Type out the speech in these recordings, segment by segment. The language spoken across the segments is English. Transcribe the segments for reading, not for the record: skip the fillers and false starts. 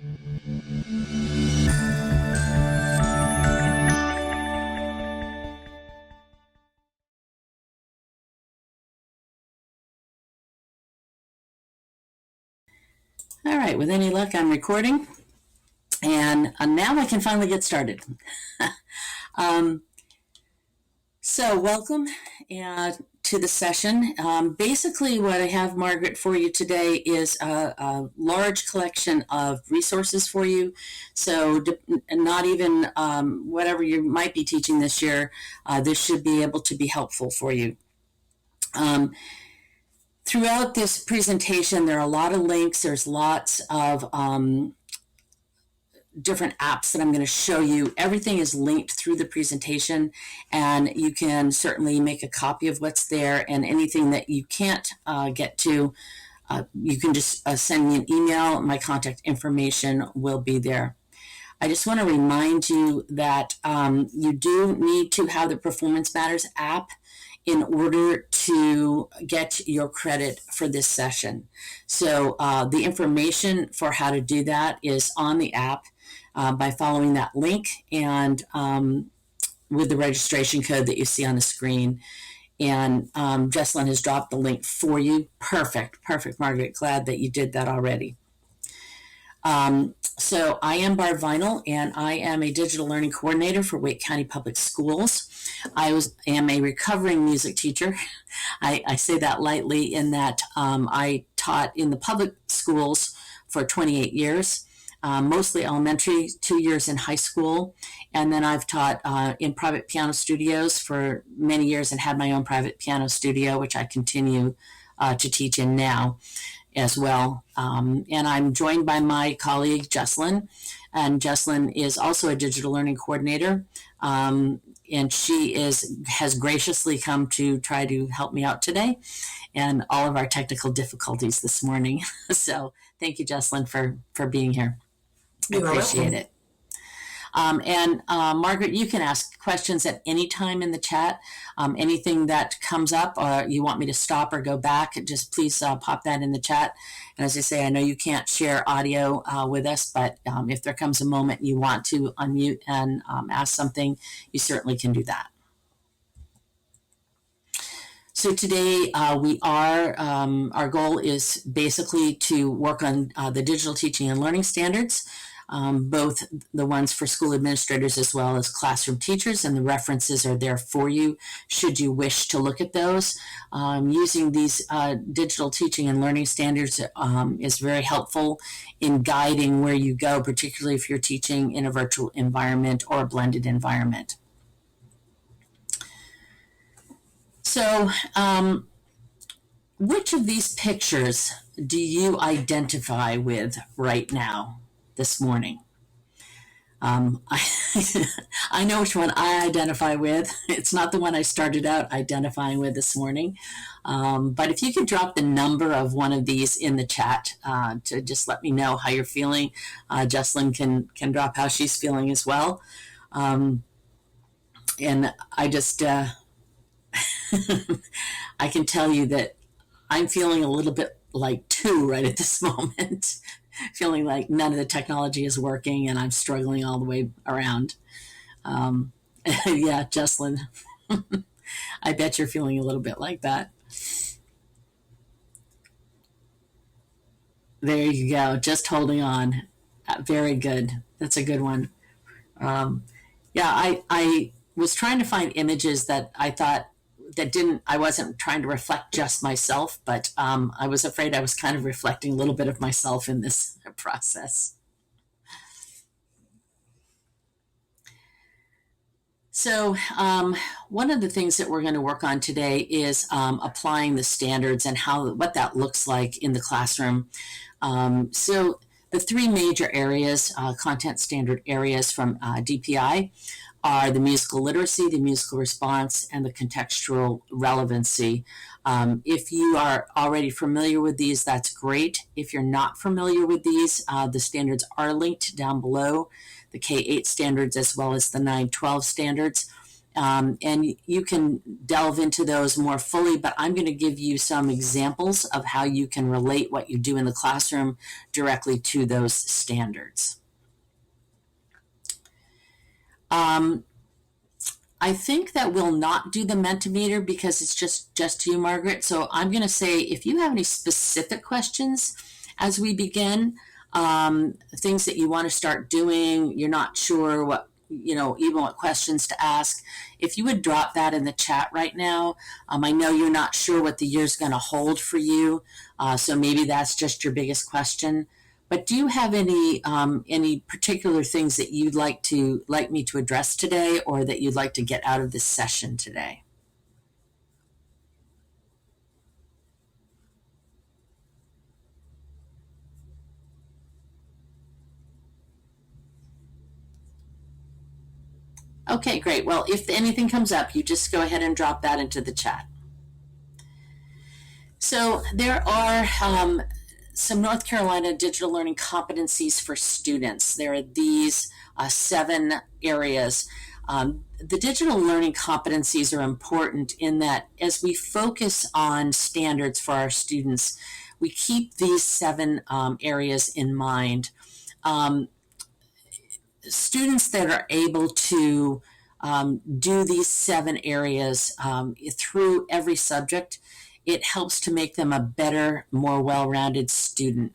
All right, with any luck, I'm recording, and now I can finally get started. So welcome to the session. Basically, what I have, Margaret, for you today is a large collection of resources for you. So not even whatever you might be teaching this year, this should be able to be helpful for you. Throughout this presentation, there are a lot of links. There's lots of different apps that I'm going to show you. Everything is linked through the presentation, and you can certainly make a copy of what's there, and anything that you can't get to, you can just send me an email. My contact information will be there. I just want to remind you that you do need to have the Performance Matters app in order to get your credit for this session. So the information for how to do that is on the app by following that link and with the registration code that you see on the screen. And Jessalyn has dropped the link for you. Perfect, Margaret. Glad that you did that already. So I am Barb Vinal, and I am a digital learning coordinator for Wake County Public Schools. I am a recovering music teacher. I say that lightly in that I taught in the public schools for 28 years, mostly elementary, 2 years in high school, and then I've taught in private piano studios for many years and had my own private piano studio, which I continue to teach in now as well. And I'm joined by my colleague, Jessalyn. And Jessalyn is also a digital learning coordinator. And she has graciously come to try to help me out today and all of our technical difficulties this morning. So thank you, Jessalyn, for being here. I appreciate it. And Margaret, you can ask questions at any time in the chat. Anything that comes up or you want me to stop or go back, just please pop that in the chat. And as I say, I know you can't share audio with us, but if there comes a moment you want to unmute and ask something, you certainly can do that. So today our goal is basically to work on the digital teaching and learning standards, both the ones for school administrators as well as classroom teachers, and the references are there for you should you wish to look at those. Using these digital teaching and learning standards is very helpful in guiding where you go, particularly if you're teaching in a virtual environment or a blended environment. So, which of these pictures do you identify with right now, this morning? I know which one I identify with. It's not the one I started out identifying with this morning. But if you could drop the number of one of these in the chat to just let me know how you're feeling. Jessalyn can drop how she's feeling as well. And I just... I can tell you that I'm feeling a little bit like 2 right at this moment, feeling like none of the technology is working and I'm struggling all the way around. Yeah, Jessalyn, I bet you're feeling a little bit like that. There you go, just holding on. Very good. That's a good one. Yeah, I was trying to find images that I thought I wasn't trying to reflect just myself, but I was afraid I was kind of reflecting a little bit of myself in this process. So one of the things that we're going to work on today is applying the standards and what that looks like in the classroom. So the 3 major areas, content standard areas from DPI, are the musical literacy, the musical response, and the contextual relevancy. If you are already familiar with these, that's great. If you're not familiar with these, the standards are linked down below, the K-8 standards as well as the 9-12 standards. And you can delve into those more fully, but I'm going to give you some examples of how you can relate what you do in the classroom directly to those standards. I think that we'll not do the Mentimeter because it's just you, Margaret. So I'm going to say if you have any specific questions as we begin, things that you want to start doing, you're not sure what, even what questions to ask, if you would drop that in the chat right now. I know you're not sure what the year's going to hold for you, so maybe that's just your biggest question. But do you have any particular things that you'd like me to address today, or that you'd like to get out of this session today? Okay, great. Well, if anything comes up, you just go ahead and drop that into the chat. So there are some North Carolina digital learning competencies for students. There are these 7 areas. The digital learning competencies are important in that as we focus on standards for our students, we keep these 7 areas in mind. Students that are able to do these 7 areas through every subject, it helps to make them a better, more well-rounded student.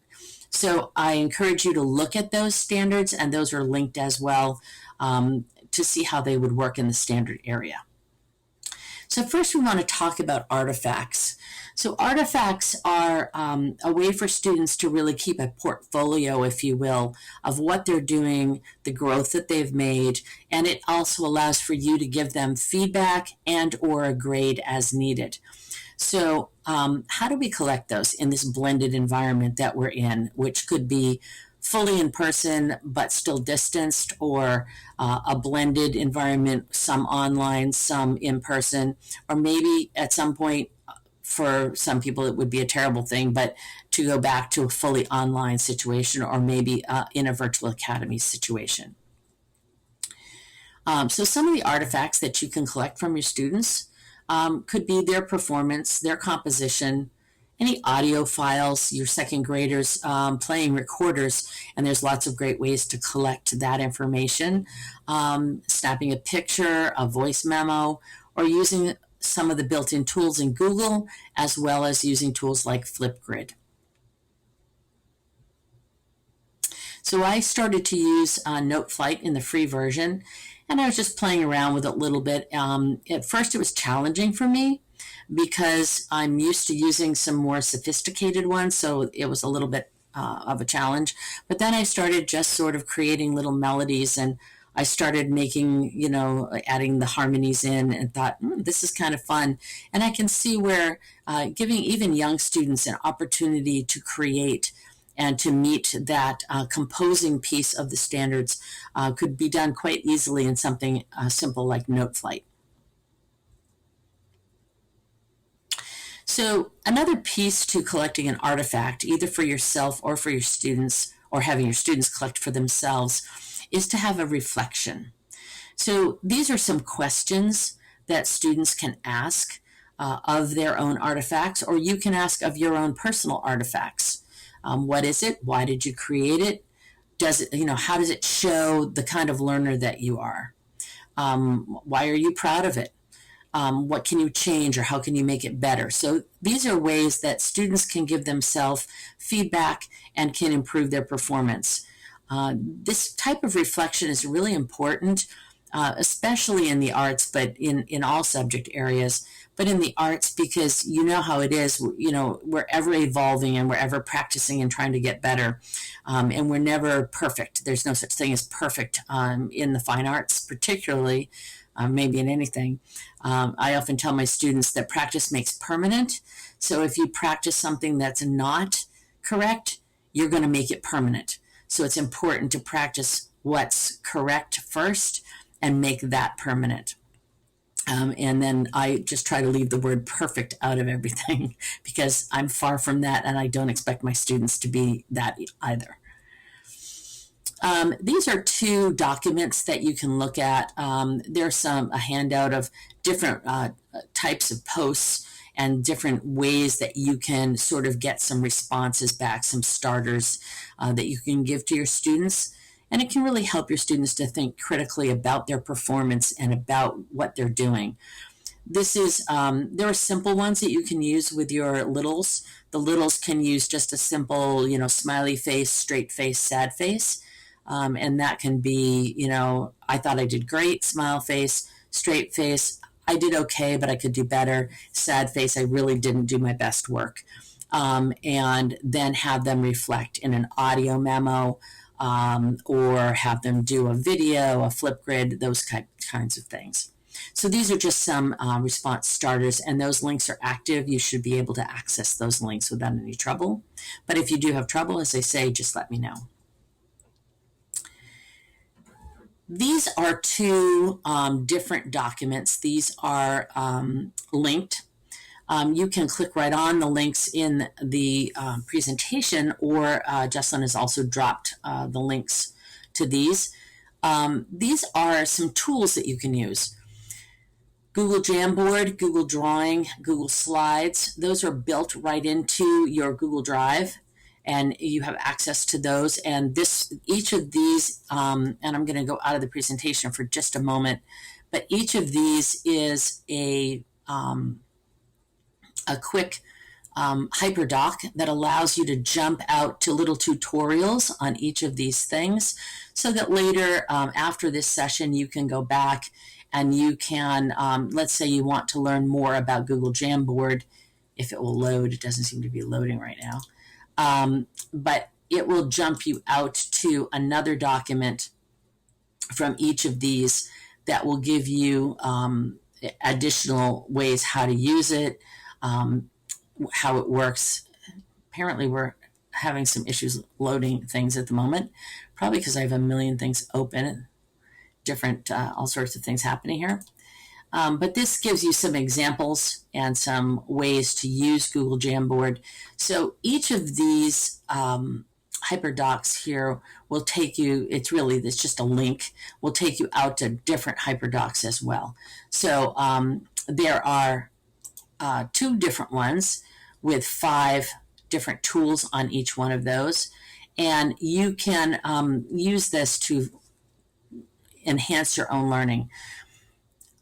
So I encourage you to look at those standards, and those are linked as well to see how they would work in the standard area. So first we want to talk about artifacts. So artifacts are a way for students to really keep a portfolio, if you will, of what they're doing, the growth that they've made, and it also allows for you to give them feedback and or a grade as needed. So how do we collect those in this blended environment that we're in, which could be fully in person but still distanced, or a blended environment, some online, some in person, or maybe at some point, for some people it would be a terrible thing, but to go back to a fully online situation, or maybe in a virtual academy situation. So some of the artifacts that you can collect from your students could be their performance, their composition, any audio files, your second graders playing recorders, and there's lots of great ways to collect that information. Snapping a picture, a voice memo, or using some of the built-in tools in Google, as well as using tools like Flipgrid. So I started to use NoteFlight in the free version, and I was just playing around with it a little bit. At first it was challenging for me because I'm used to using some more sophisticated ones, so it was a little bit of a challenge. But then I started just sort of creating little melodies, and I started making, adding the harmonies in, and thought, this is kind of fun. And I can see where giving even young students an opportunity to create and to meet that composing piece of the standards could be done quite easily in something simple like NoteFlight. So another piece to collecting an artifact, either for yourself or for your students, or having your students collect for themselves, is to have a reflection. So these are some questions that students can ask of their own artifacts, or you can ask of your own personal artifacts. What is it? Why did you create it? Does it, how does it show the kind of learner that you are? Why are you proud of it? What can you change, or how can you make it better? So these are ways that students can give themselves feedback and can improve their performance. This type of reflection is really important, especially in the arts, but in all subject areas. But in the arts, because you know how it is, we're ever evolving and we're ever practicing and trying to get better. And we're never perfect. There's no such thing as perfect in the fine arts, particularly, maybe in anything. I often tell my students that practice makes permanent. So if you practice something that's not correct, you're going to make it permanent. So it's important to practice what's correct first and make that permanent. And then I just try to leave the word perfect out of everything because I'm far from that, and I don't expect my students to be that either. These are two documents that you can look at. There's a handout of different types of posts and different ways that you can sort of get some responses back, some starters that you can give to your students. And it can really help your students to think critically about their performance and about what they're doing. This is, there are simple ones that you can use with your littles. The littles can use just a simple, smiley face, straight face, sad face. And that can be, I thought I did great, smile face, straight face, I did okay, but I could do better, sad face, I really didn't do my best work. And then have them reflect in an audio memo, or have them do a video, a flip grid, those kinds of things. So these are just some response starters, and those links are active. You should be able to access those links without any trouble. But if you do have trouble, as I say, just let me know. These are two different documents. These are linked. You can click right on the links in the presentation, or Jessalyn has also dropped the links to these. These are some tools that you can use. Google Jamboard, Google Drawing, Google Slides, those are built right into your Google Drive, and you have access to those. And each of these, and I'm going to go out of the presentation for just a moment, but each of these is a quick hyperdoc that allows you to jump out to little tutorials on each of these things, so that later after this session you can go back and you can, let's say you want to learn more about Google Jamboard, if it will load. It doesn't seem to be loading right now, but it will jump you out to another document from each of these that will give you additional ways how to use it, how it works. Apparently we're having some issues loading things at the moment, probably because I have a million things open, different all sorts of things happening here. But this gives you some examples and some ways to use Google Jamboard. So each of these hyperdocs here will take you, it's just a link, will take you out to different hyperdocs as well. So there are two different ones with 5 different tools on each one of those. And you can use this to enhance your own learning.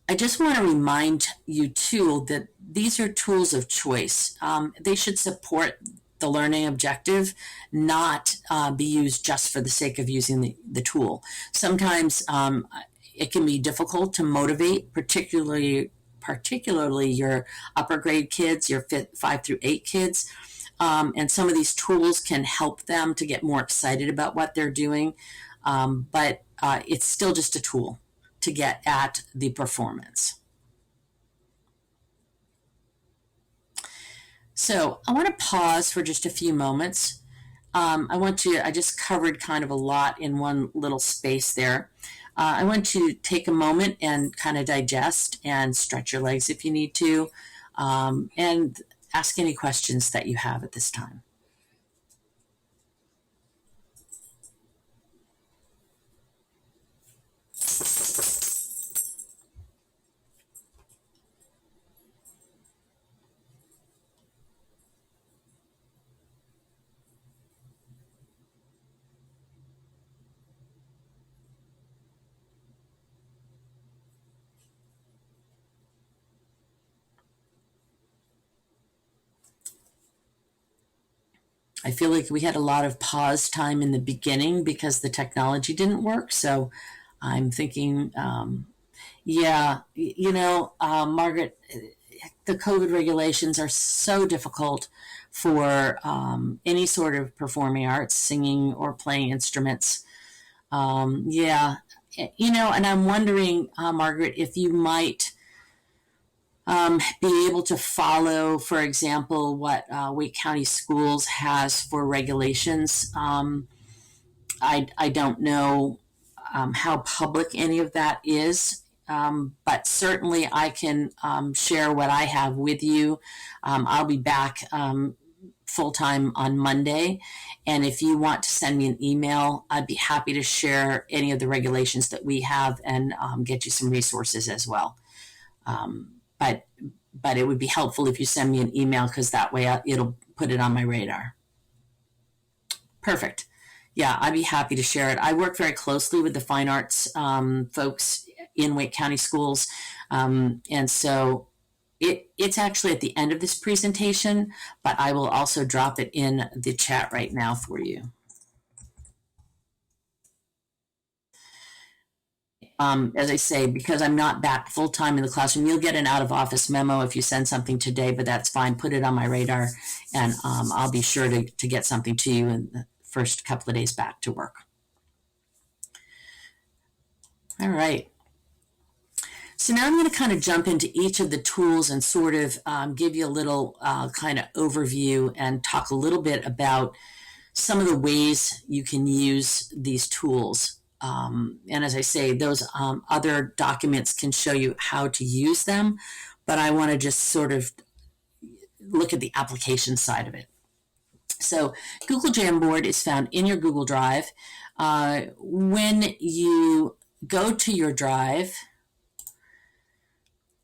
I just want to remind you too that these are tools of choice. They should support the learning objective, not be used just for the sake of using the tool. Sometimes it can be difficult to motivate, particularly your upper grade kids, your 5 through 8 kids. And some of these tools can help them to get more excited about what they're doing. But it's still just a tool to get at the performance. So I want to pause for just a few moments. I just covered kind of a lot in one little space there. I want to take a moment and kind of digest and stretch your legs if you need to, and ask any questions that you have at this time. I feel like we had a lot of pause time in the beginning because the technology didn't work. So I'm thinking, Margaret, the COVID regulations are so difficult for any sort of performing arts, singing or playing instruments. And I'm wondering, Margaret, if you might be able to follow, for example, what Wake County Schools has for regulations. I don't know how public any of that is, but certainly I can share what I have with you. I'll be back full-time on Monday. And if you want to send me an email, I'd be happy to share any of the regulations that we have and get you some resources as well. But it would be helpful if you send me an email, because that way it'll put it on my radar. Perfect. Yeah, I'd be happy to share it. I work very closely with the fine arts folks in Wake County Schools. And so it's actually at the end of this presentation, but I will also drop it in the chat right now for you. As I say, because I'm not back full-time in the classroom, you'll get an out-of-office memo if you send something today, but that's fine. Put it on my radar, and I'll be sure to get something to you in the first couple of days back to work. All right. So now I'm going to kind of jump into each of the tools and sort of give you a little kind of overview and talk a little bit about some of the ways you can use these tools. And as I say, those other documents can show you how to use them, but I want to just sort of look at the application side of it. So Google Jamboard is found in your Google Drive. When you go to your Drive,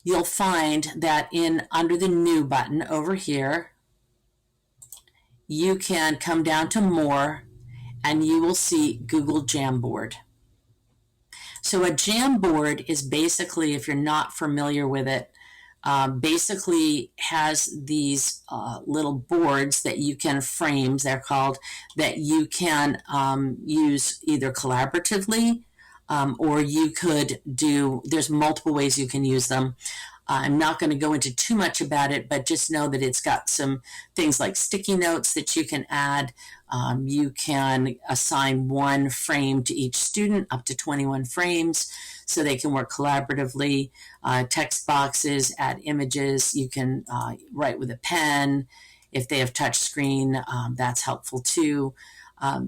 you'll find that under the New button over here, you can come down to More, and you will see Google Jamboard. So a Jamboard is basically, if you're not familiar with it, basically has these little boards that you can, frames they're called, that you can use either collaboratively, or you could there's multiple ways you can use them. I'm not going to go into too much about it, but just know that it's got some things like sticky notes that you can add. You can assign one frame to each student, up to 21 frames, so they can work collaboratively. Text boxes, add images. You can write with a pen. If they have touch screen, that's helpful too.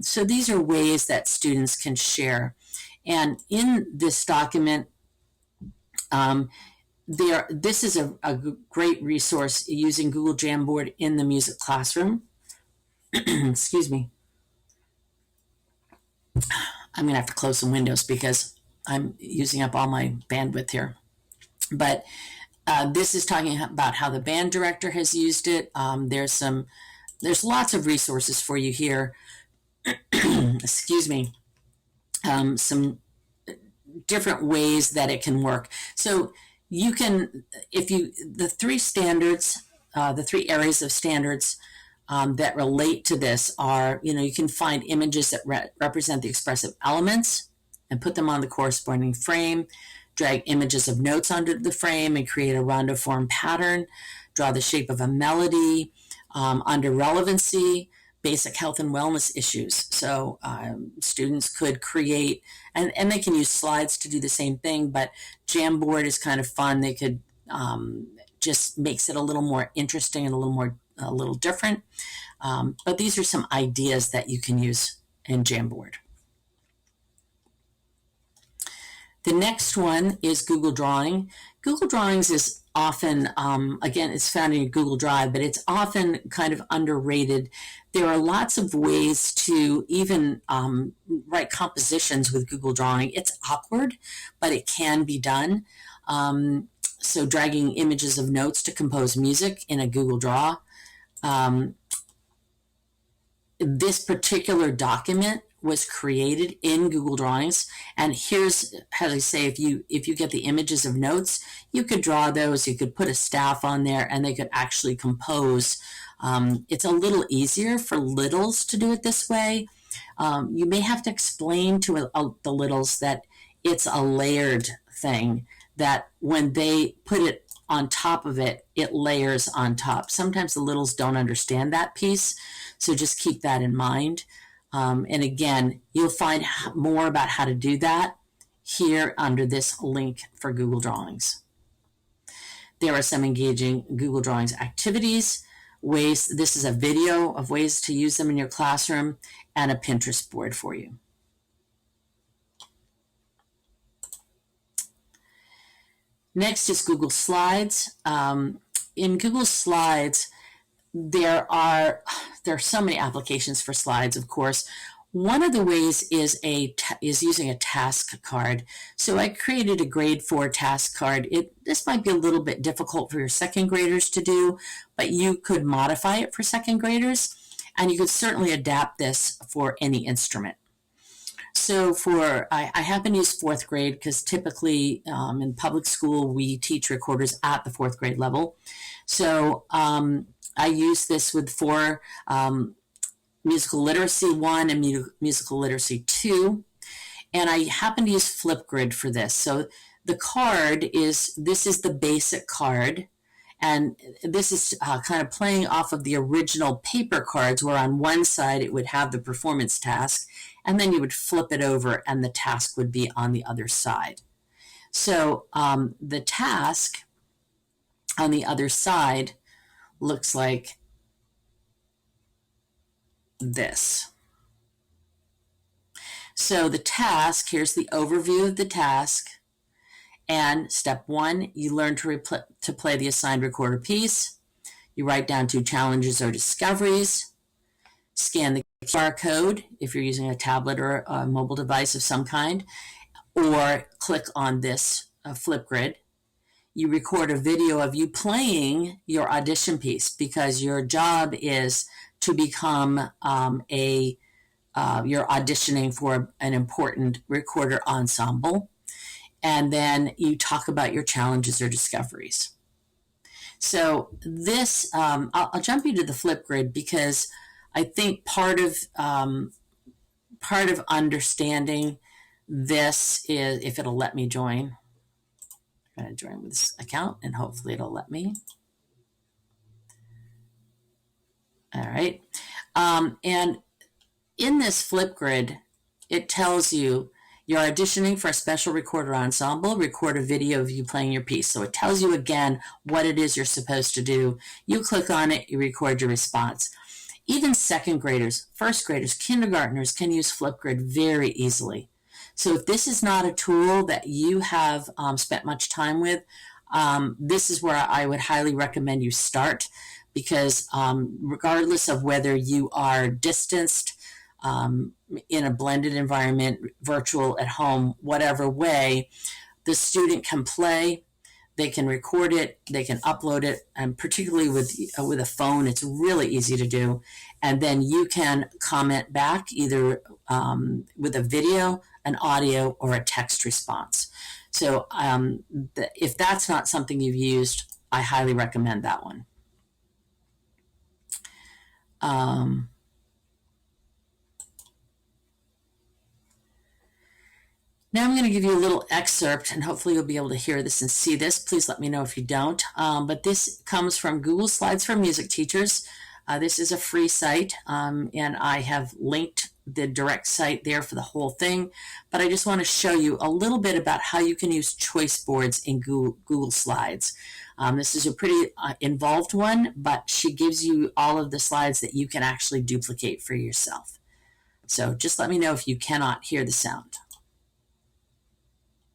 So these are ways that students can share. And in this document, this is a great resource using Google Jamboard in the music classroom. Excuse me. I'm going to have to close some windows because I'm using up all my bandwidth here. But this is talking about how the band director has used it. There's lots of resources for you here. Excuse me. Some different ways that it can work. So you can, the three standards, the three areas of standards that relate to this are, you can find images that represent the expressive elements and put them on the corresponding frame, drag images of notes onto the frame and create a rondo form pattern, draw the shape of a melody. Under relevancy, basic health and wellness issues. So students could create, and they can use slides to do the same thing, but Jamboard is kind of fun. They could just makes it a little more interesting and a little different. But these are some ideas that you can use in Jamboard. The next one is Google Drawing. Google Drawings is often, again, it's found in Google Drive, but it's often kind of underrated. There are lots of ways to even write compositions with Google Drawing. It's awkward, but it can be done. So dragging images of notes to compose music in a Google Draw. This particular document was created in Google Drawings, and here's how I say, if you get the images of notes, you could draw those, you could put a staff on there, and they could actually compose. It's a little easier for littles to do it this way. You may have to explain to the littles that it's a layered thing, that when they put it on top of it, it layers on top. Sometimes the littles don't understand that piece, so just keep that in mind. And again, you'll find more about how to do that here under this link for Google Drawings. There are some engaging Google Drawings activities, ways, this is a video of ways to use them in your classroom, and a Pinterest board for you. Next is Google Slides. In Google Slides, there are so many applications for slides, of course. One of the ways is using a task card. So I created a grade 4 task card. This might be a little bit difficult for your second graders to do, but you could modify it for second graders, and you could certainly adapt this for any instrument. So I happen to use fourth grade because typically in public school we teach recorders at the fourth grade level. So I use this with 4 Musical Literacy 1 and Musical Literacy 2. And I happen to use Flipgrid for this. So the card this is the basic card. And this is kind of playing off of the original paper cards, where on one side it would have the performance task, and then you would flip it over and the task would be on the other side. So the task on the other side looks like this. So the task, here's the overview of the task. And step 1, you learn to play the assigned recorder piece. You write down 2 challenges or discoveries. Scan the QR code if you're using a tablet or a mobile device of some kind, or click on this Flipgrid. You record a video of you playing your audition piece, because your job is to become you're auditioning for an important recorder ensemble. And then you talk about your challenges or discoveries. So this, I'll jump you to the Flipgrid, because I think part of understanding this is, if it'll let me join, I'm going to join with this account and hopefully it'll let me. All right. And in this Flipgrid, it tells you you're auditioning for a special recorder ensemble. Record a video of you playing your piece. So it tells you again what it is you're supposed to do. You click on it, you record your response. Even second graders, first graders, kindergartners can use Flipgrid very easily. So if this is not a tool that you have spent much time with, this is where I would highly recommend you start, because regardless of whether you are distanced, in a blended environment, virtual, at home, whatever way, the student can play, they can record it, they can upload it, and particularly with a phone, it's really easy to do. And then you can comment back either with a video, an audio, or a text response. So if that's not something you've used, I highly recommend that one. Now I'm going to give you a little excerpt, and hopefully you'll be able to hear this and see this. Please let me know if you don't. But this comes from Google Slides for Music Teachers. This is a free site, and I have linked the direct site there for the whole thing. But I just want to show you a little bit about how you can use choice boards in Google Slides. This is a pretty involved one, but she gives you all of the slides that you can actually duplicate for yourself. So just let me know if you cannot hear the sound.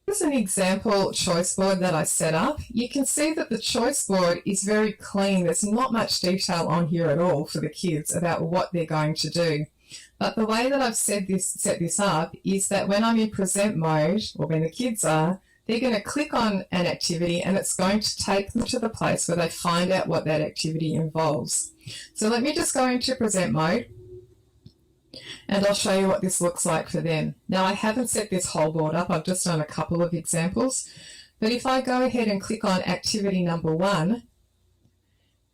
Here's an example choice board that I set up. You can see that the choice board is very clean. There's not much detail on here at all for the kids about what they're going to do. But the way that I've set this up is that when I'm in present mode, or when the kids are, they're going to click on an activity and it's going to take them to the place where they find out what that activity involves. So let me just go into present mode, and I'll show you what this looks like for them. Now, I haven't set this whole board up, I've just done a couple of examples. But if I go ahead and click on activity number 1,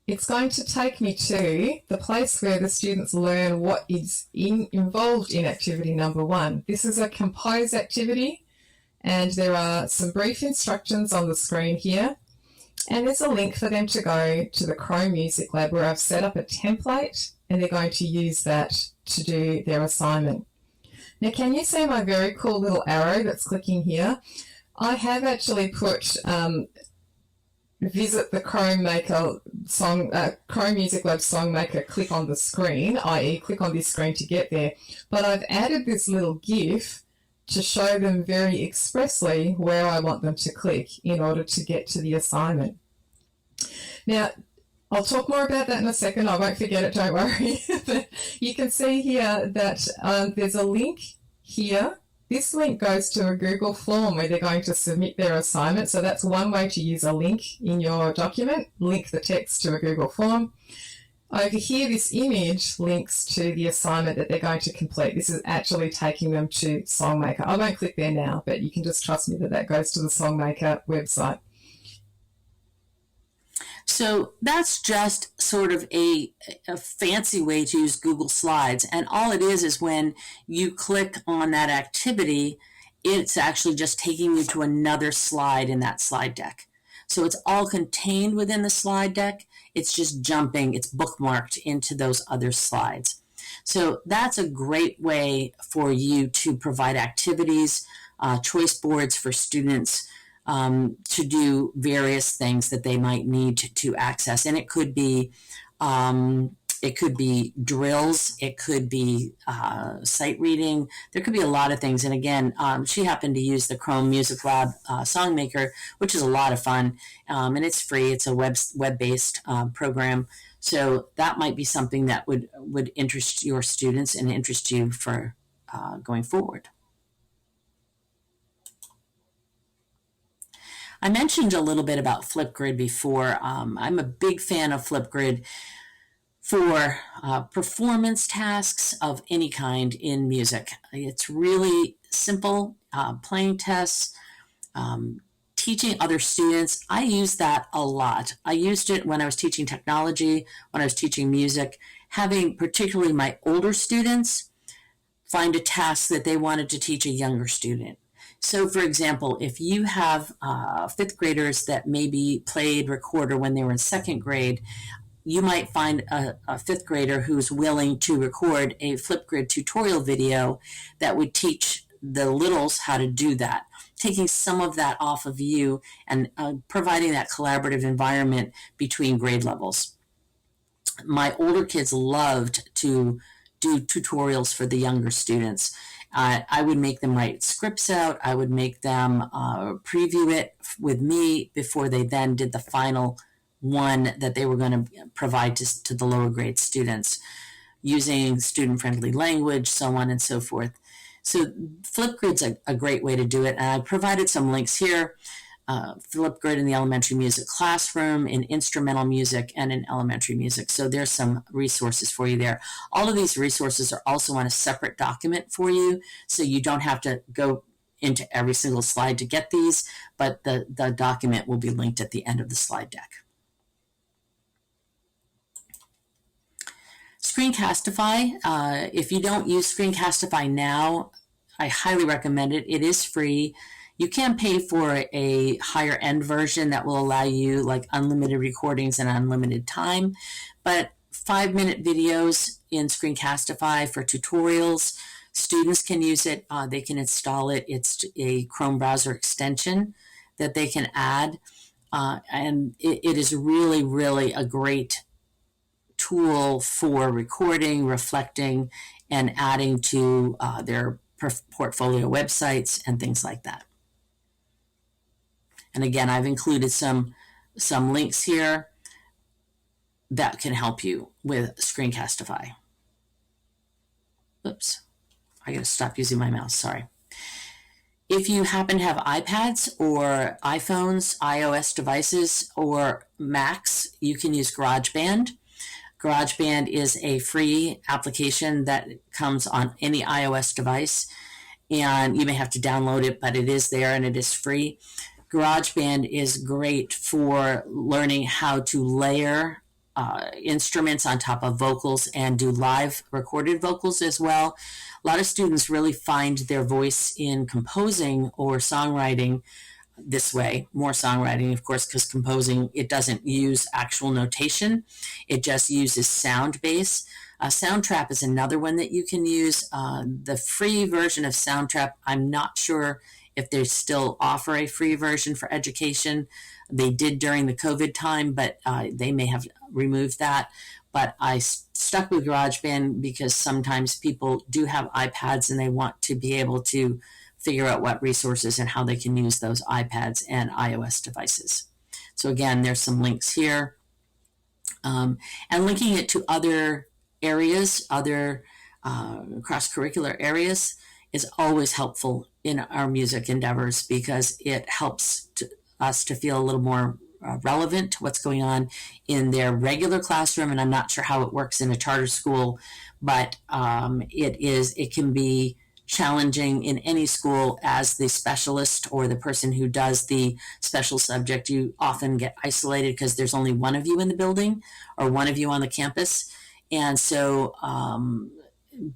it's going to take me to the place where the students learn what is involved in activity number 1. This is a compose activity, and there are some brief instructions on the screen here. And there's a link for them to go to the Chrome Music Lab, where I've set up a template, and they're going to use that to do their assignment. Now, can you see my very cool little arrow that's clicking here? I have actually put visit the Chrome Music Lab Song Maker, click on the screen, i.e. click on this screen to get there. But I've added this little GIF to show them very expressly where I want them to click in order to get to the assignment. Now, I'll talk more about that in a second. I won't forget it, don't worry. But you can see here that there's a link here. This link goes to a Google form where they're going to submit their assignment. So that's one way to use a link in your document, link the text to a Google form. Over here, this image links to the assignment that they're going to complete. This is actually taking them to Songmaker. I won't click there now, but you can just trust me that that goes to the Songmaker website. So that's just sort of a fancy way to use Google Slides. And all it is when you click on that activity, it's actually just taking you to another slide in that slide deck. So it's all contained within the slide deck. It's just jumping, it's bookmarked into those other slides. So that's a great way for you to provide activities, choice boards for students to do various things that they might need to access. And it could be drills, it could be sight reading. There could be a lot of things. And again, she happened to use the Chrome Music Lab Songmaker, which is a lot of fun, and it's free. It's a web-based program. So that might be something that would interest your students and interest you for going forward. I mentioned a little bit about Flipgrid before. I'm a big fan of Flipgrid for performance tasks of any kind in music. It's really simple, playing tests, teaching other students. I use that a lot. I used it when I was teaching technology, when I was teaching music, having particularly my older students find a task that they wanted to teach a younger student. So, for example, if you have fifth graders that maybe played recorder when they were in second grade, you might find a fifth grader who's willing to record a Flipgrid tutorial video that would teach the littles how to do that, taking some of that off of you and providing that collaborative environment between grade levels. My older kids loved to do tutorials for the younger students. I would make them write scripts out. I would make them preview it with me before they then did the final one that they were going to provide to the lower grade students, using student-friendly language, so on and so forth. So Flipgrid's a great way to do it. And I provided some links here. Flipgrid in the elementary music classroom, in instrumental music, and in elementary music. So there's some resources for you there. All of these resources are also on a separate document for you, so you don't have to go into every single slide to get these, but the document will be linked at the end of the slide deck. Screencastify. If you don't use Screencastify now, I highly recommend it. It is free. You can pay for a higher end version that will allow you like unlimited recordings and unlimited time, but 5-minute videos in Screencastify for tutorials. Students can use it. They can install it. It's a Chrome browser extension that they can add. And it is really, really a great tool for recording, reflecting, and adding to their portfolio websites and things like that. And again, I've included some links here that can help you with Screencastify. Oops, I gotta stop using my mouse, sorry. If you happen to have iPads or iPhones, iOS devices, or Macs, you can use GarageBand. GarageBand is a free application that comes on any iOS device, and you may have to download it, but it is there and it is free. GarageBand is great for learning how to layer instruments on top of vocals and do live recorded vocals as well. A lot of students really find their voice in composing or songwriting this way, more songwriting, of course, because composing, it doesn't use actual notation. It just uses sound base. Soundtrap is another one that you can use. The free version of Soundtrap, I'm not sure if they still offer a free version for education. They did during the COVID time, but they may have removed that. But I stuck with GarageBand because sometimes people do have iPads and they want to be able to figure out what resources and how they can use those iPads and iOS devices. So again, there's some links here. And linking it to other areas, other cross-curricular areas is always helpful in our music endeavors because it helps us to feel a little more relevant to what's going on in their regular classroom. And I'm not sure how it works in a charter school, but it can be challenging in any school as the specialist or the person who does the special subject. You often get isolated because there's only one of you in the building or one of you on the campus. And so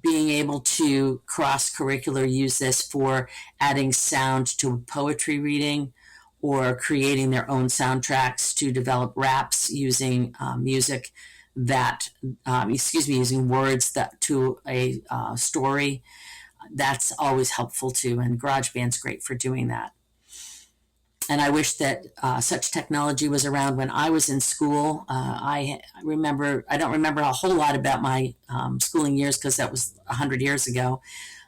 being able to cross-curricular use this for adding sound to poetry reading or creating their own soundtracks to develop raps using music that, using words that to a story, that's always helpful too. And GarageBand's great for doing that. And I wish that such technology was around when I was in school. I don't remember a whole lot about my schooling years because that was 100 years ago.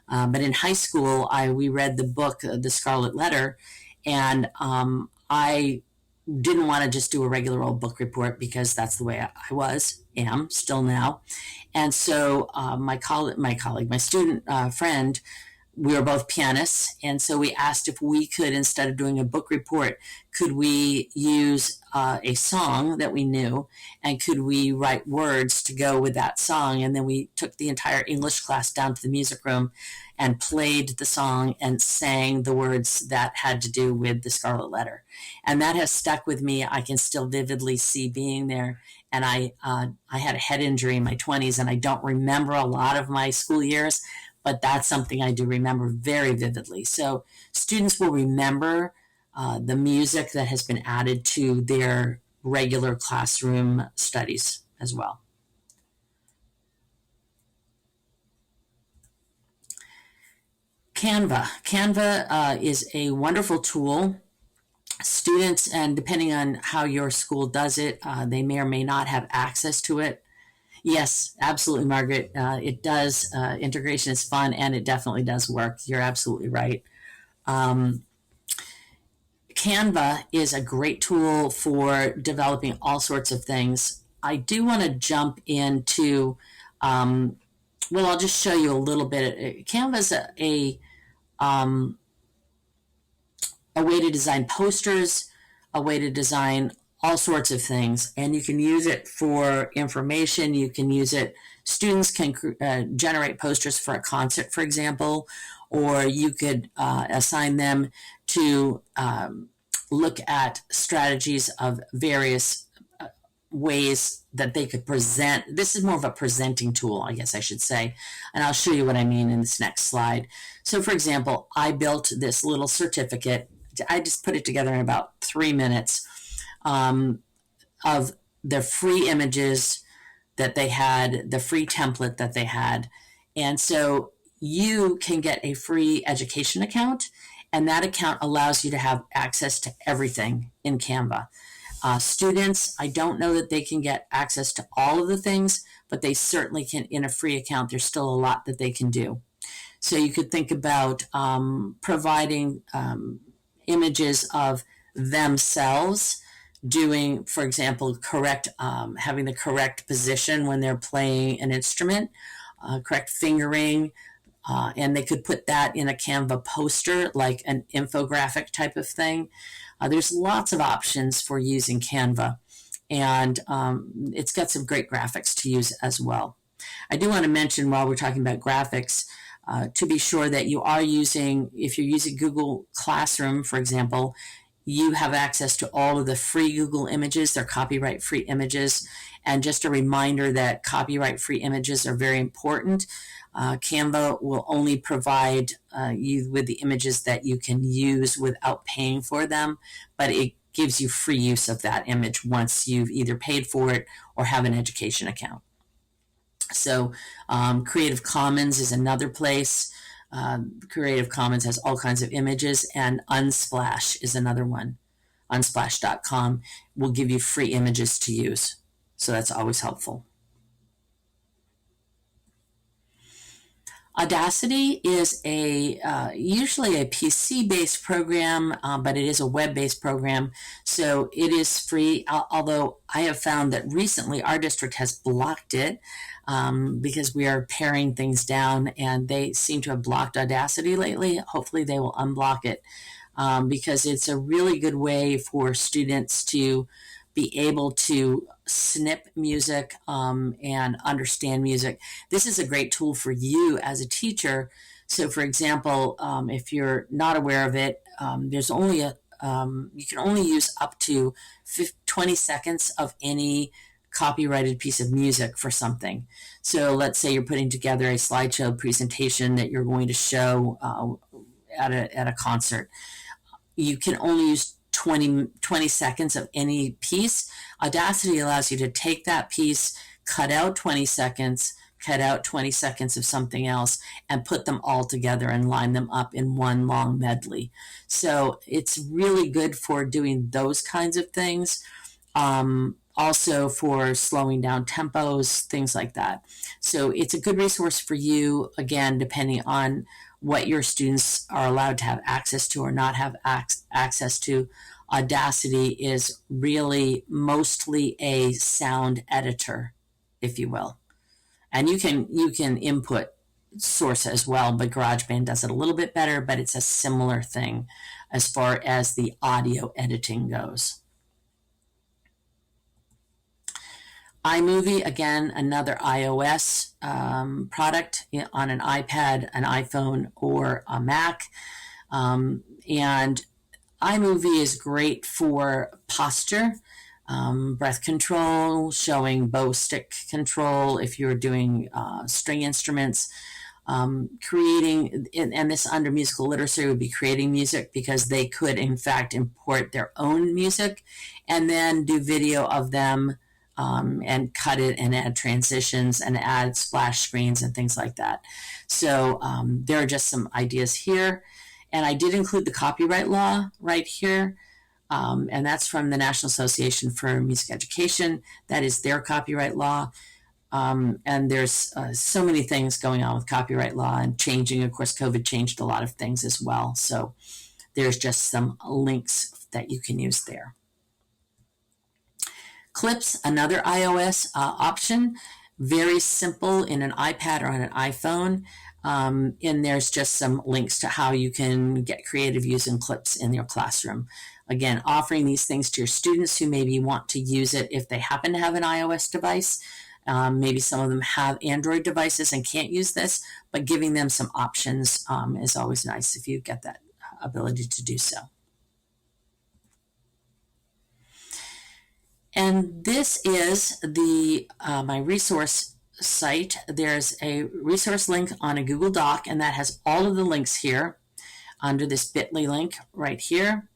But in high school, we read the book, The Scarlet Letter, and I didn't want to just do a regular old book report because that's the way I am still now. And so my student friend, we were both pianists, and so we asked if we could, instead of doing a book report, could we use a song that we knew, and could we write words to go with that song? And then we took the entire English class down to the music room and played the song and sang the words that had to do with the Scarlet Letter. And that has stuck with me. I can still vividly see being there. And I had a head injury in my 20s, and I don't remember a lot of my school years, but that's something I do remember very vividly. So students will remember the music that has been added to their regular classroom studies as well. Canva is a wonderful tool. Students, and depending on how your school does it, they may or may not have access to it. Yes, absolutely, Margaret. It does. Integration is fun, and it definitely does work. You're absolutely right. Canva is a great tool for developing all sorts of things. I do want to jump into, I'll just show you a little bit. Canva is a way to design posters, a way to design all sorts of things, and you can use it for information. You can use it. Students can generate posters for a concert, for example, or you could assign them to look at strategies of various ways that they could present. This is more of a presenting tool, I guess I should say, and I'll show you what I mean in this next slide. So, for example, I built this little certificate. I just put it together in about 3 minutes. Of the free images that they had, the free template that they had. And so you can get a free education account, and that account allows you to have access to everything in Canva. Students, I don't know that they can get access to all of the things, but they certainly can. In a free account, there's still a lot that they can do. So you could think about providing images of themselves doing, for example, having the correct position when they're playing an instrument, correct fingering, and they could put that in a Canva poster, like an infographic type of thing. There's lots of options for using Canva, and it's got some great graphics to use as well. I do want to mention, while we're talking about graphics, to be sure that you are using, if you're using Google Classroom, for example, you have access to all of the free Google images. They're copyright-free images. And just a reminder that copyright-free images are very important. Canva will only provide you with the images that you can use without paying for them, but it gives you free use of that image once you've either paid for it or have an education account. So Creative Commons is another place. Creative Commons has all kinds of images, and Unsplash is another one. Unsplash.com will give you free images to use. So that's always helpful. Audacity is usually a PC-based program, but it is a web-based program, so it is free. Although I have found that recently our district has blocked it because we are paring things down, and they seem to have blocked Audacity lately. Hopefully, they will unblock it because it's a really good way for students to be able to snip music and understand music. This is a great tool for you as a teacher. So, for example, if you're not aware of it, there's only you can only use up to 20 seconds of any copyrighted piece of music for something. So let's say you're putting together a slideshow presentation that you're going to show at a concert. You can only use 20 seconds of any piece. Audacity allows you to take that piece, cut out 20 seconds, cut out 20 seconds of something else, and put them all together and line them up in one long medley. So it's really good for doing those kinds of things. Also for slowing down tempos, things like that. So it's a good resource for you, again, depending on what your students are allowed to have access to or not have access to. Audacity is really mostly a sound editor, if you will. And you can input source as well, but GarageBand does it a little bit better, but it's a similar thing as far as the audio editing goes. iMovie, again, another iOS product on an iPad, an iPhone, or a Mac. And iMovie is great for posture, breath control, showing bow stick control if you're doing string instruments, creating, and this under musical literacy would be creating music, because they could in fact import their own music and then do video of them and cut it and add transitions and add splash screens and things like that. So there are just some ideas here. And I did include the copyright law right here. And that's from the National Association for Music Education. That is their copyright law. And there's so many things going on with copyright law and changing. Of course, COVID changed a lot of things as well. So there's just some links that you can use there. Clips, another iOS option, very simple in an iPad or on an iPhone. And there's just some links to how you can get creative using clips in your classroom. Again, offering these things to your students who maybe want to use it if they happen to have an iOS device. Maybe some of them have Android devices and can't use this, but giving them some options is always nice if you get that ability to do so. And this is the my resource site. There's a resource link on a Google Doc, and that has all of the links here under this bit.ly link right here.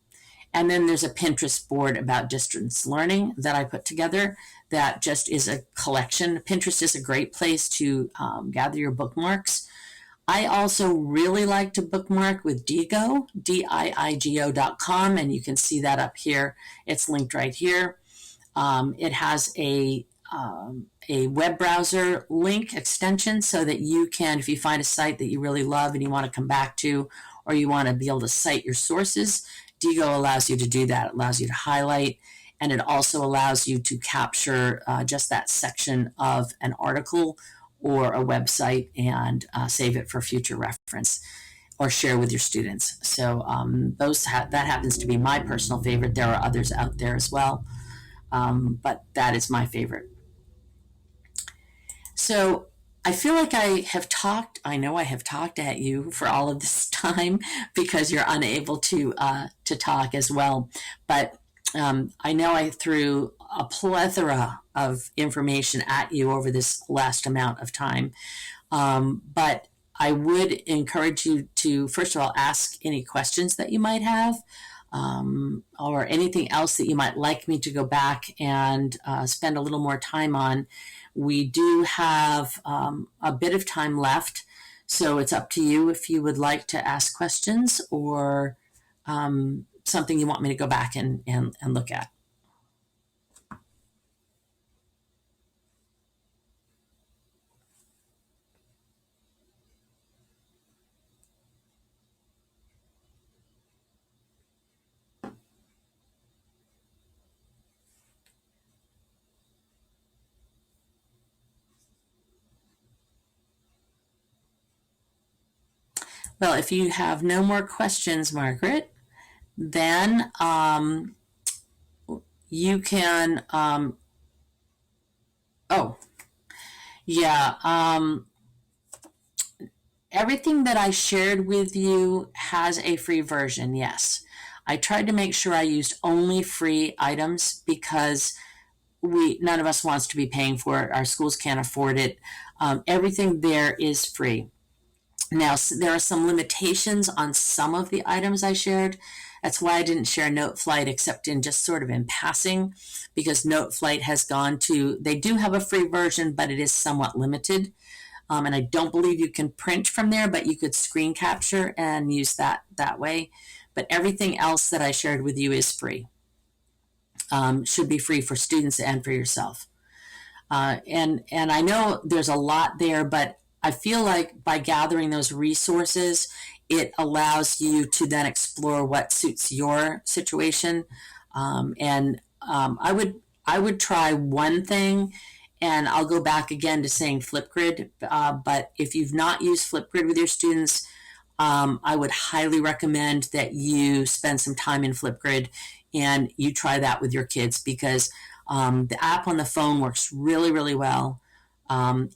And then there's a Pinterest board about distance learning that I put together that just is a collection. Pinterest is a great place to gather your bookmarks. I also really like to bookmark with Diigo, diigo.com, and you can see that up here. It's linked right here. It has a web browser link extension so that you can, if you find a site that you really love and you want to come back to, or you want to be able to cite your sources, Diigo allows you to do that. It allows you to highlight, and it also allows you to capture just that section of an article or a website and save it for future reference or share with your students. So that happens to be my personal favorite. There are others out there as well. But that is my favorite. So I feel like I know I have talked at you for all of this time because you're unable to talk as well. But I know I threw a plethora of information at you over this last amount of time. But I would encourage you to, first of all, ask any questions that you might have. Or anything else that you might like me to go back and spend a little more time on. We do have a bit of time left, so it's up to you if you would like to ask questions or something you want me to go back and look at. Well, if you have no more questions, Margaret, then you can, oh, yeah, everything that I shared with you has a free version, yes. I tried to make sure I used only free items because none of us wants to be paying for it. Our schools can't afford it. Everything there is free. Now, there are some limitations on some of the items I shared. That's why I didn't share NoteFlight except in just sort of in passing, because NoteFlight has gone to, they do have a free version, but it is somewhat limited. And I don't believe you can print from there, but you could screen capture and use that way. But everything else that I shared with you is free. Should be free for students and for yourself. And I know there's a lot there, but I feel like by gathering those resources, it allows you to then explore what suits your situation. I would try one thing, and I'll go back again to saying Flipgrid. But if you've not used Flipgrid with your students, I would highly recommend that you spend some time in Flipgrid and you try that with your kids, because the app on the phone works really, really well. And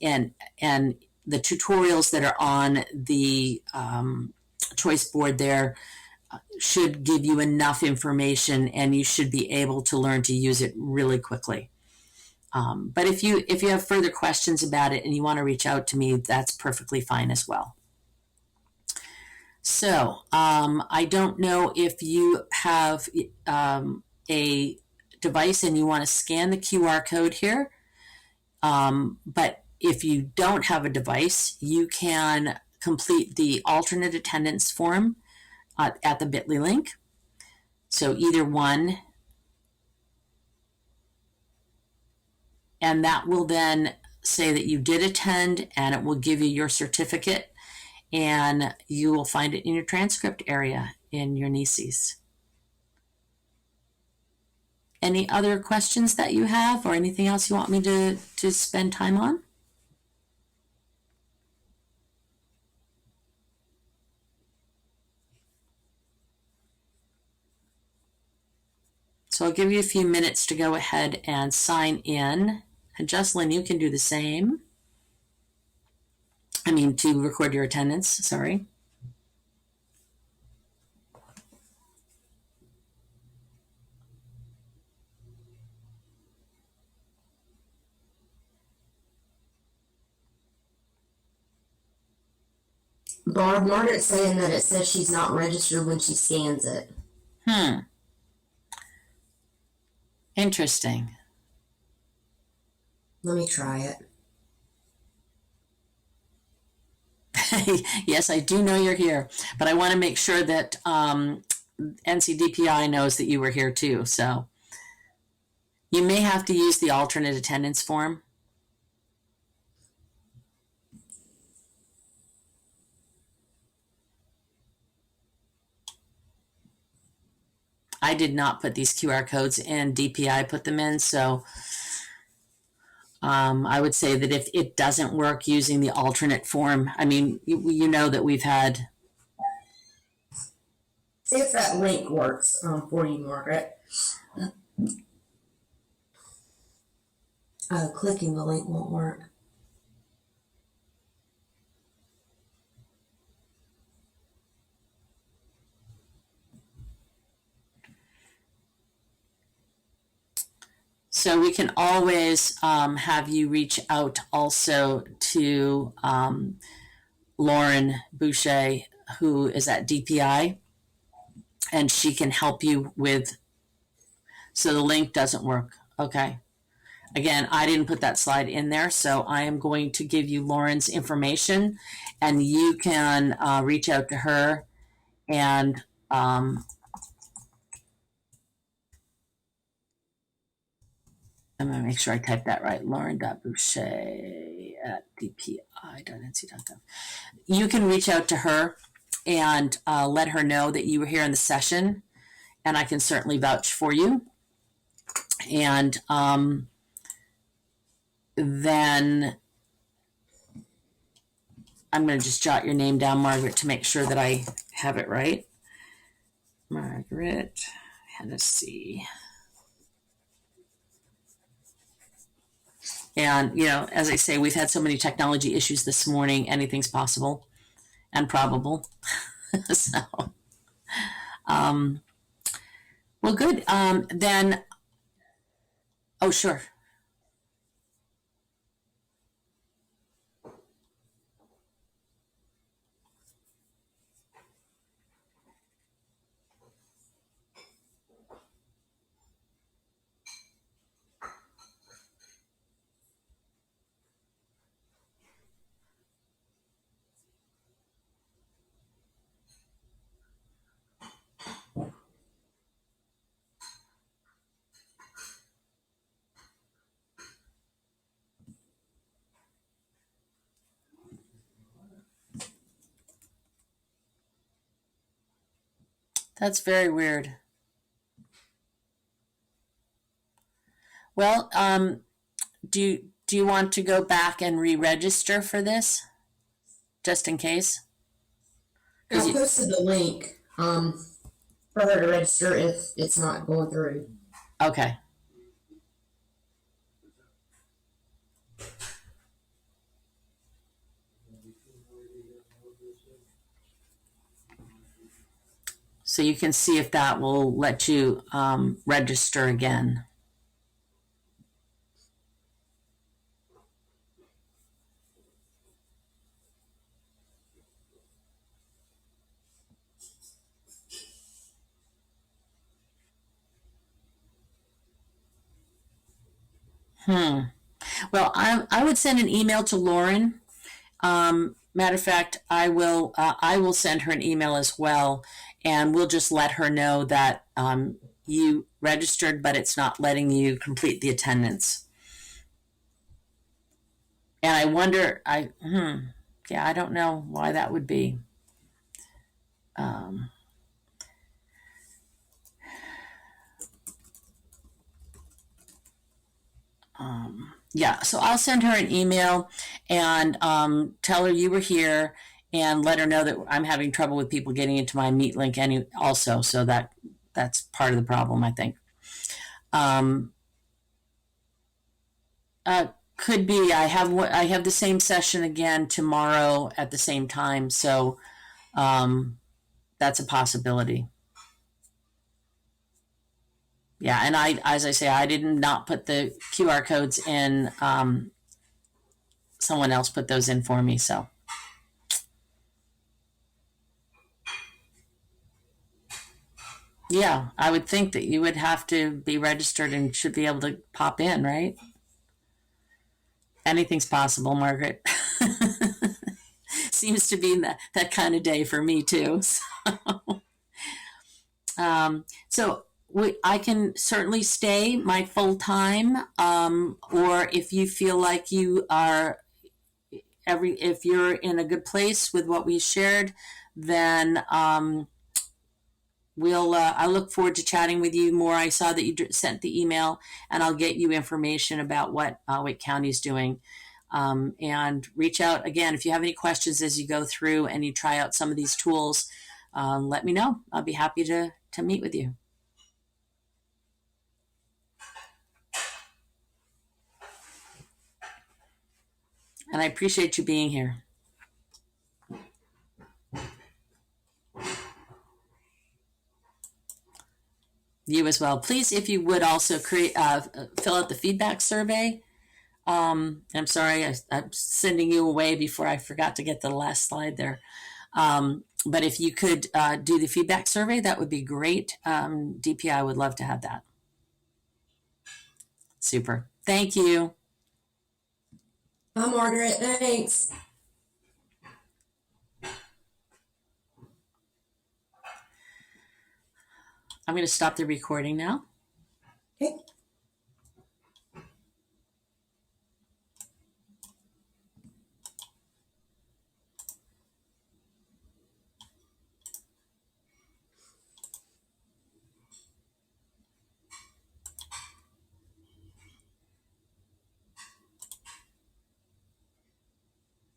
the tutorials that are on the choice board there should give you enough information, and you should be able to learn to use it really quickly. But if you have further questions about it and you want to reach out to me, that's perfectly fine as well. So I don't know if you have a device and you want to scan the QR code here. But if you don't have a device, you can complete the alternate attendance form at the bit.ly link. So either one. And that will then say that you did attend, and it will give you your certificate, and you will find it in your transcript area in your NCBOLD. Any other questions that you have, or anything else you want me to spend time on? So I'll give you a few minutes to go ahead and sign in. And Jocelyn, you can do the same. I mean, to record your attendance, sorry. Barb, Margaret's saying that it says she's not registered when she scans it. Interesting. Let me try it. Yes, I do know you're here, but I want to make sure that NCDPI knows that you were here too. So you may have to use the alternate attendance form. I did not put these QR codes in, DPI put them in, so I would say that if it doesn't work using the alternate form, I mean, you know that we've had... See if that link works for you, Margaret. Clicking the link won't work. So we can always have you reach out also to Lauren Boucher, who is at DPI, and she can help you with, so the link doesn't work. Okay. Again, I didn't put that slide in there, so I am going to give you Lauren's information, and you can reach out to her, and I'm going to make sure I type that right. Lauren.Boucher at dpi.nc.gov. You can reach out to her and let her know that you were here in the session, and I can certainly vouch for you. And then I'm going to just jot your name down, Margaret, to make sure that I have it right. Margaret Hennessy. And, you know, as I say, we've had so many technology issues this morning, anything's possible and probable. So, well, good. Then, oh, sure. That's very weird. Well, do you want to go back and re-register for this, just in case? I posted the link for her to register if it's not going through. Okay. So you can see if that will let you register again. Well, I would send an email to Lauren. Matter of fact, I will send her an email as well, and we'll just let her know that you registered, but it's not letting you complete the attendance. And I wonder, yeah, I don't know why that would be. Yeah, so I'll send her an email and tell her you were here and let her know that I'm having trouble with people getting into my Meet link also, so that's part of the problem, I think. Could be. I have the same session again tomorrow at the same time, so that's a possibility. Yeah, and as I say, I did not put the QR codes in. Someone else put those in for me, so. Yeah, I would think that you would have to be registered and should be able to pop in, right? Anything's possible, Margaret. Seems to be that kind of day for me too. So I can certainly stay my full time, or if you feel like you are if you're in a good place with what we shared, then I look forward to chatting with you more. I saw that you sent the email, and I'll get you information about what Wake County is doing. And reach out again if you have any questions as you go through and you try out some of these tools. Let me know. I'll be happy to meet with you. And I appreciate you being here. You as well. Please, if you would also fill out the feedback survey. I'm sorry, I'm sending you away before I forgot to get the last slide there. But if you could do the feedback survey, that would be great. DPI would love to have that. Super. Thank you. Bye, Margaret. Thanks. I'm going to stop the recording now.